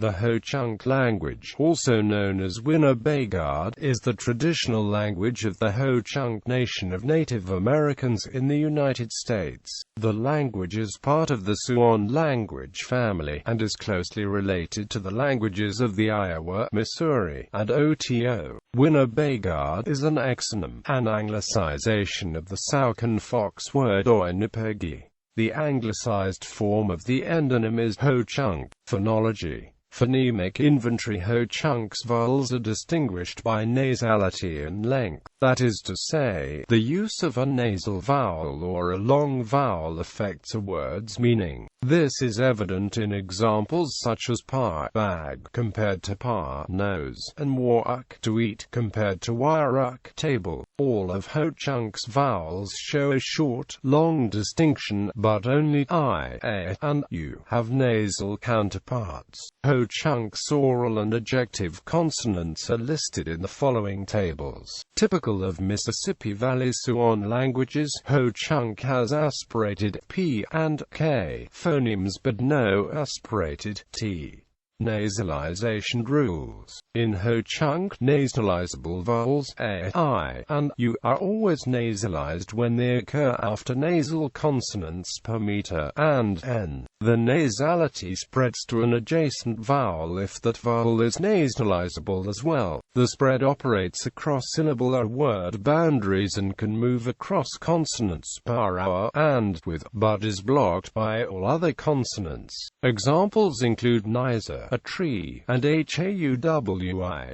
The Ho-Chunk language, also known as Winnebago, is the traditional language of the Ho-Chunk Nation of Native Americans in the United States. The language is part of the Siouan language family, and is closely related to the languages of the Iowa, Missouri, and Oto. Winnebago is an exonym, an anglicization of the Sauk and Fox word Oinepegi. The anglicized form of the endonym is Ho-Chunk. Phonology. Phonemic inventory. Ho-Chunk's vowels are distinguished by nasality and length. That is to say, the use of a nasal vowel or a long vowel affects a word's meaning. This is evident in examples such as pa, bag, compared to pa, nose, and waruk, to eat, compared to waruk, table. All of Ho-Chunk's vowels show a short, long distinction, but only I, a, and u have nasal counterparts. Ho-Chunk's oral and ejective consonants are listed in the following tables. Typical of Mississippi Valley Siouan languages, Ho-Chunk has aspirated p and k phonemes but no aspirated t. Nasalization rules. In Ho-Chunk, nasalizable vowels a, I, and u are always nasalized when they occur after nasal consonants per meter and n. The nasality spreads to an adjacent vowel if that vowel is nasalizable as well. The spread operates across syllable or word boundaries and can move across consonants per hour and with, but is blocked by all other consonants. Examples include nizer, a tree, and hauwi,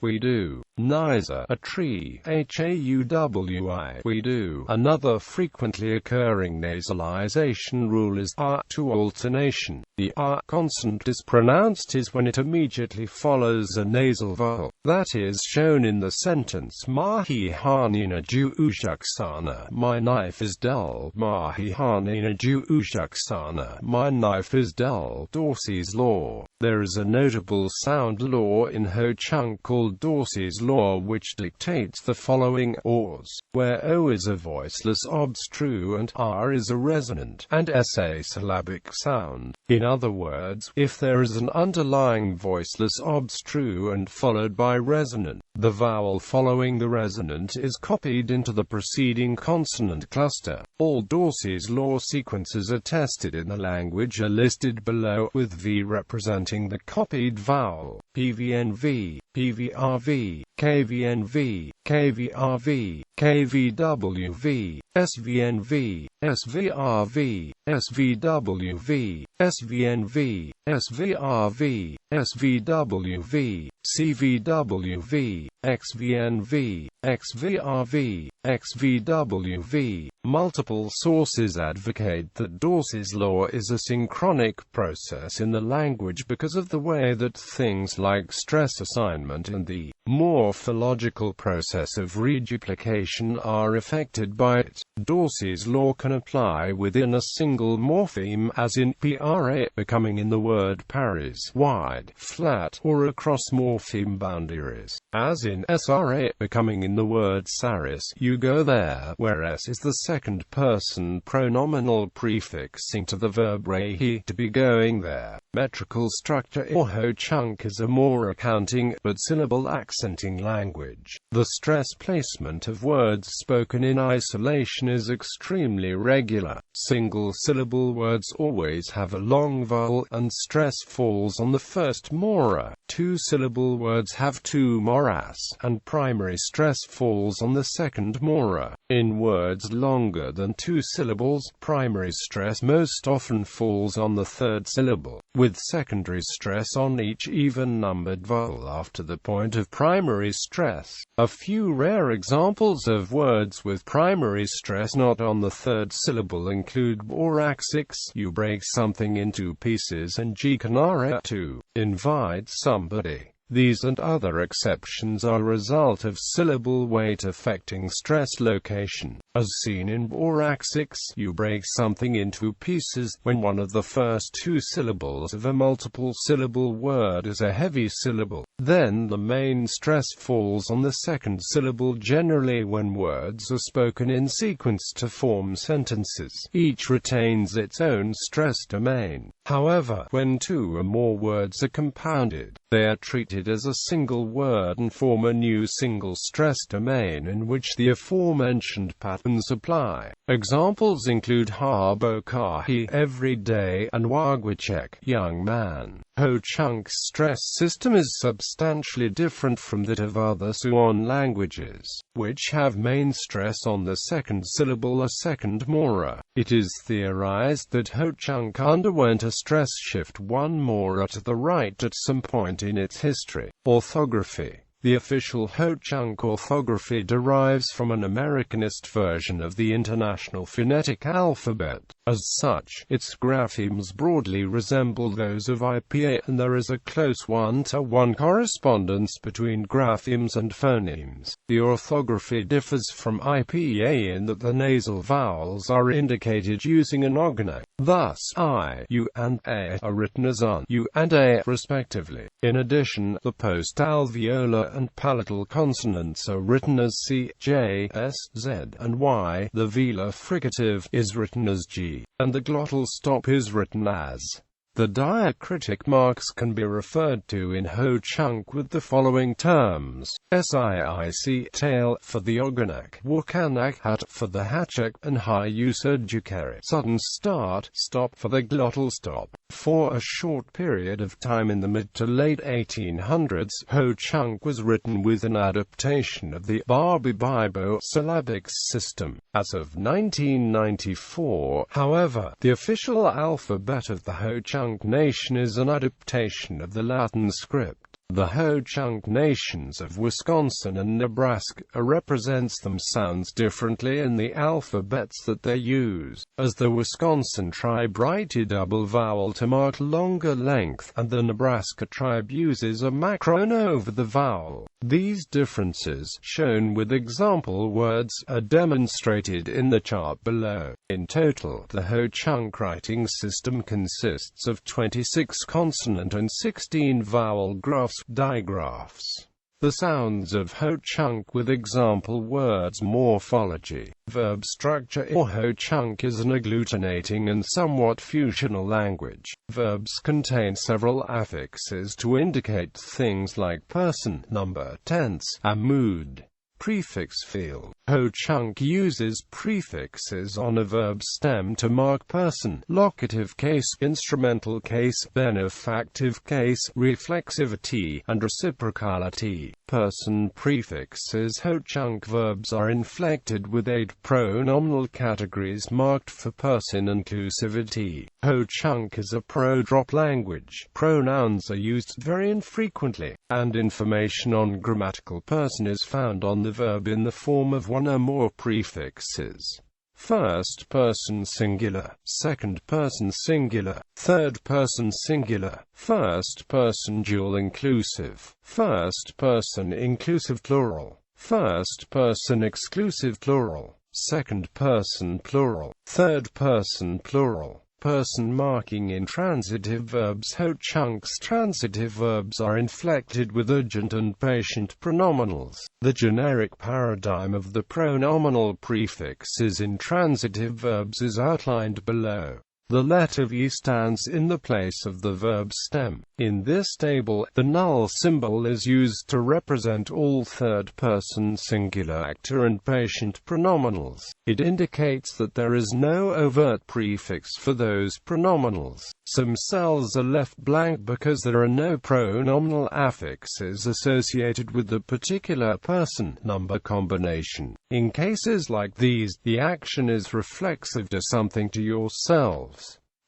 we do. Nizer, a tree, hauwi, we do. Another frequently occurring nasalization rule is to alternation. The consonant is pronounced is when it immediately follows a nasal vowel. That is shown in the sentence Mahi hanina juushaksana, my knife is dull. Mahi hanina juushaksana, my knife is dull. Dorsey's law. There is a notable sound law in Ho-Chunk called Dorsey's law which dictates the following ors, where o is a voiceless obstrue and r is a resonant, and s a syllabic sound. In other words, if there is an underlying voiceless obstrue and followed by resonant, the vowel following the resonant is copied into the preceding consonant cluster. All Dorsey's law sequences attested in the language are listed below, with V representing the copied vowel. PVNV, PVRV, KVNV, KVRV, KVWV, SVNV, SVRV, SVWV, SVNV, SVRV, SVWV, CVWV, XVNV, XVRV, XVWV. Multiple sources advocate that Dorsey's law is a synchronic process in the language because of the way that things like stress assignment and the morphological process of reduplication are affected by it. Dorsey's law can apply within a single morpheme, as in pra becoming in the word Paris, wide, flat, or across morpheme boundaries, as in sra becoming in the word Saris, you go there, where s is the second person pronominal prefixing to the verb rehi, to be going there. Metrical structure or Ho-Chunk is a more accounting, but syllable accenting language. The stress placement of words spoken in isolation is extremely regular. Single-syllable words always have a long vowel, and stress falls on the first mora. Two-syllable words have two moras, and primary stress falls on the second mora. In words longer than two syllables, primary stress most often falls on the third syllable, with secondary stress on each even-numbered vowel after the point of primary stress. A few rare examples of words with primary stress not on the third syllable include boraxix, you break something into pieces, and jikanara, to invite somebody. These and other exceptions are a result of syllable weight affecting stress location. As seen in boracics, you break something into pieces when one of the first two syllables of a multiple-syllable word is a heavy syllable. Then the main stress falls on the second syllable, generally when words are spoken in sequence to form sentences. Each retains its own stress domain. However, when two or more words are compounded, they are treated as a single word and form a new single stress domain in which the aforementioned patterns apply. Examples include Harbokahi, every day, and Wagwichek, young man. Ho-Chunk's stress system is substantially different from that of other Siouan languages, which have main stress on the second syllable a second mora. It is theorized that Ho-Chunk underwent a stress shift one mora to the right at some point in its history. Orthography. The official Ho-Chunk orthography derives from an Americanist version of the International Phonetic Alphabet. As such, its graphemes broadly resemble those of IPA, and there is a close one-to-one correspondence between graphemes and phonemes. The orthography differs from IPA in that the nasal vowels are indicated using an ogonek. Thus, I, U, and A are written as un, U, and A, respectively. In addition, the post-alveolar and palatal consonants are written as C, J, S, Z, and Y. The velar fricative is written as G, and the glottal stop is written as. The diacritic marks can be referred to in Ho-Chunk with the following terms: SIIC, tail, for the ogonek; Wakanak, hat, for the hachek; and Hi-Usudjukeri, sudden start, stop, for the glottal stop. For a short period of time in the mid to late 1800s, Ho-Chunk was written with an adaptation of the Barby-Bibo syllabic system. As of 1994, however, the official alphabet of the Ho-Chunk nation is an adaptation of the Latin script. The Ho-Chunk nations of Wisconsin and Nebraska represents themselves differently in the alphabets that they use, as the Wisconsin tribe writes a double vowel to mark longer length, and the Nebraska tribe uses a macron over the vowel. These differences, shown with example words, are demonstrated in the chart below. In total, the Ho-Chunk writing system consists of 26 consonant and 16 vowel graphs, digraphs. The sounds of Ho-Chunk with example words. Morphology. Verb structure. Ho-Chunk is an agglutinating and somewhat fusional language. Verbs contain several affixes to indicate things like person, number, tense, and mood. Prefix field. Ho-Chunk uses prefixes on a verb stem to mark person, locative case, instrumental case, benefactive case, reflexivity, and reciprocality. Person prefixes. Ho-Chunk verbs are inflected with 8 pronominal categories marked for person inclusivity. Ho-Chunk is a pro-drop language. Pronouns are used very infrequently, and information on grammatical person is found on the verb in the form of one or more prefixes. First person singular, second person singular, third person singular, first person dual inclusive, first person inclusive plural, first person exclusive plural, second person plural, third person plural. Person marking intransitive verbs. Ho-Chunk's transitive verbs are inflected with urgent and patient pronominals. The generic paradigm of the pronominal prefixes in transitive verbs is outlined below. The letter V stands in the place of the verb stem. In this table, the null symbol is used to represent all third-person singular actor and patient pronominals. It indicates that there is no overt prefix for those pronominals. Some cells are left blank because there are no pronominal affixes associated with the particular person-number combination. In cases like these, the action is reflexive to something to yourselves.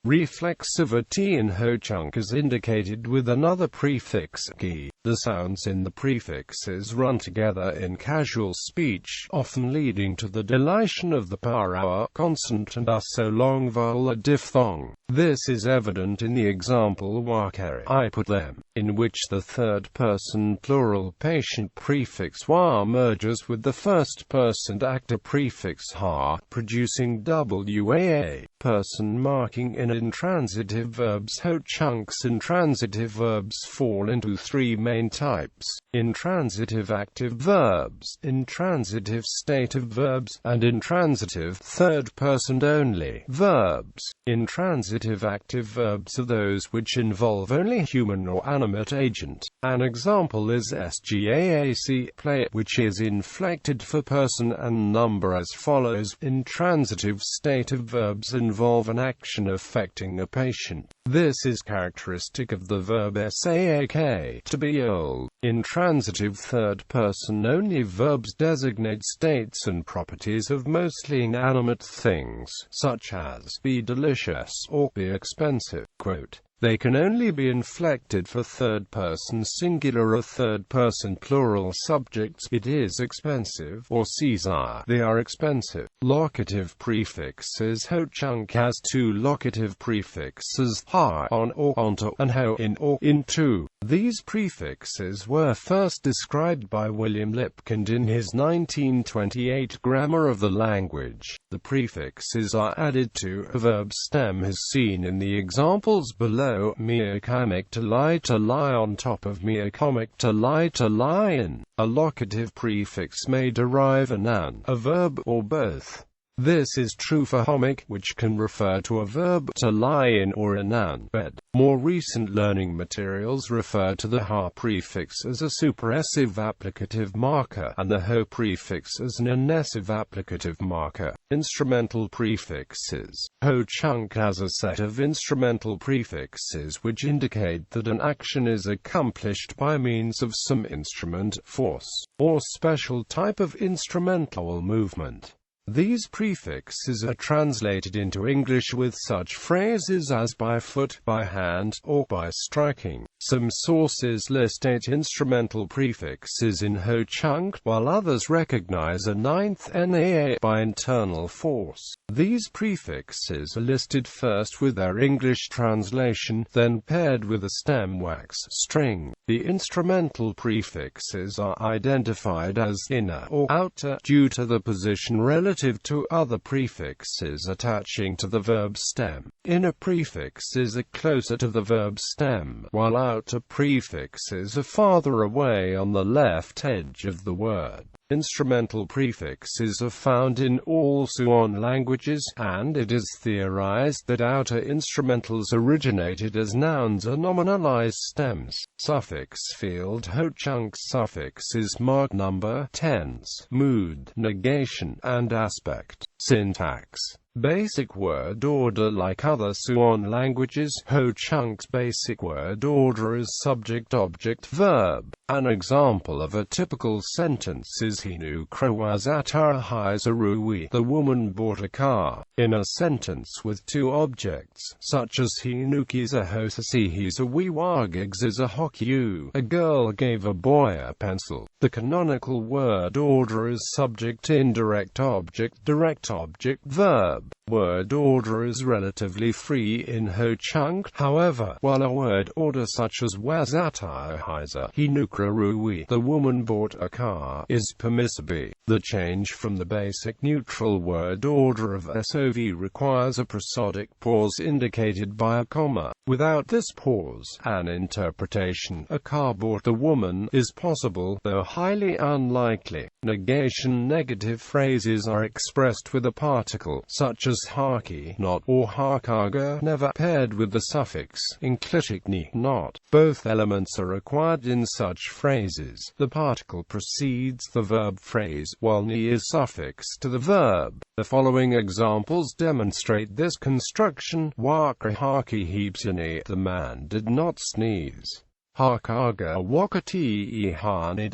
Reflexivity in Ho-Chunk is indicated with another prefix, gi. The sounds in the prefixes run together in casual speech, often leading to the deletion of the para consonant and thus so long vowel a diphthong. This is evident in the example wakere, I put them, in which the third-person plural patient prefix wa merges with the first-person actor prefix ha, producing WAA. Person marking in intransitive verbs. Ho chunks. Intransitive verbs fall into three main types: intransitive active verbs, intransitive stative verbs, and intransitive third-person only verbs. Intransitive active verbs are those which involve only human or animate agent. An example is SGAAC, play, which is inflected for person and number as follows. Intransitive stative verbs involve an action affecting a patient. This is characteristic of the verb saak, to be old. Intransitive third-person only verbs designate states and properties of mostly inanimate things, such as be delicious or be expensive. Quote, they can only be inflected for third-person singular or third-person plural subjects. It is expensive, or Caesar, they are expensive. Locative prefixes. Ho chunk has two locative prefixes, ha on or onto, and ho in or into. These prefixes were first described by William Lipkind in his 1928 Grammar of the Language. The prefixes are added to a verb stem as seen in the examples below. Meocomic to lie on top of meocomic to lie in. A locative prefix may derive a noun, a verb, or both. This is true for homic, which can refer to a verb to lie in or a noun, bed. More recent learning materials refer to the ha prefix as a suppressive applicative marker, and the ho prefix as an inessive applicative marker. Instrumental prefixes. Ho chunk has a set of instrumental prefixes which indicate that an action is accomplished by means of some instrument, force, or special type of instrumental movement. These prefixes are translated into English with such phrases as by foot, by hand, or by striking. Some sources list 8 instrumental prefixes in ho chunk, while others recognize a 9th naa by internal force. These prefixes are listed first with their English translation, then paired with a stem wax string. The instrumental prefixes are identified as inner or outer due to the position relative to other prefixes attaching to the verb stem. Inner prefixes are closer to the verb stem, while outer prefixes are farther away on the left edge of the word. Instrumental prefixes are found in all Siouan languages, and it is theorized that outer instrumentals originated as nouns or nominalized stems. Suffix field. Ho chunk's suffixes mark number, tense, mood, negation, and aspect. Syntax. Basic word order. Like other Siouan languages, ho chunk's basic word order is subject, object, verb. An example of a typical sentence is Hinukra wazatara hizaruwi, the woman bought a car. In a sentence with two objects, such as Hinukiza hosasihiza wiwagixiza hokyu, a girl gave a boy a pencil. The canonical word order is subject, indirect object, direct object, verb. Word order is relatively free in ho chunk, however, while a word order such as wazataihiza, hinukraruwi, the woman bought a car, is permissible. The change from the basic neutral word order of SOV requires a prosodic pause indicated by a comma. Without this pause, an interpretation, a car bought the woman, is possible, though highly unlikely. Negation. Negative phrases are expressed with a particle, such as haki, not, or hakaga, never, paired with the suffix, enclitic ni, not. Both elements are required in such phrases. The particle precedes the verb phrase, while ni is suffixed to the verb. The following examples demonstrate this construction. Waka haki heapsini, the man did not sneeze. Hakaga wakati ihani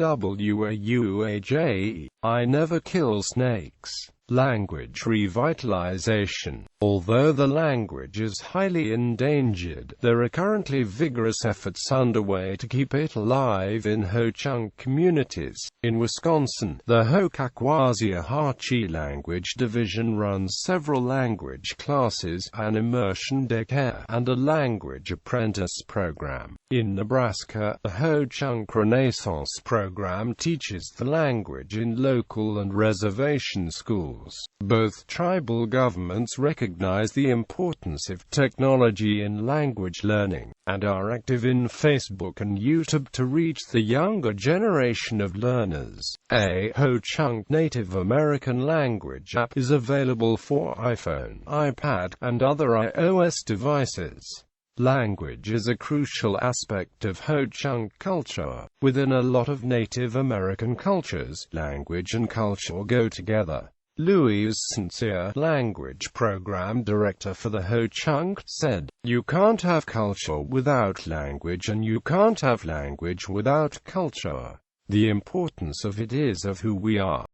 wuaja, I never kill snakes. Language revitalization. Although the language is highly endangered, there are currently vigorous efforts underway to keep it alive in Ho-Chunk communities. In Wisconsin, the Ho-Ka-Kwazia-Ha-Chi Language Division runs several language classes, an immersion daycare, and a language apprentice program. In Nebraska, the Ho-Chunk Renaissance program teaches the language in local and reservation schools. Both tribal governments recognize the importance of technology in language learning, and are active in Facebook and YouTube to reach the younger generation of learners. A Ho-Chunk Native American language app is available for iPhone, iPad, and other iOS devices. Language is a crucial aspect of Ho-Chunk culture. Within a lot of Native American cultures, language and culture go together. Louise Sincere, language program director for the Ho-Chunk, said, "You can't have culture without language, and you can't have language without culture. The importance of it is of who we are."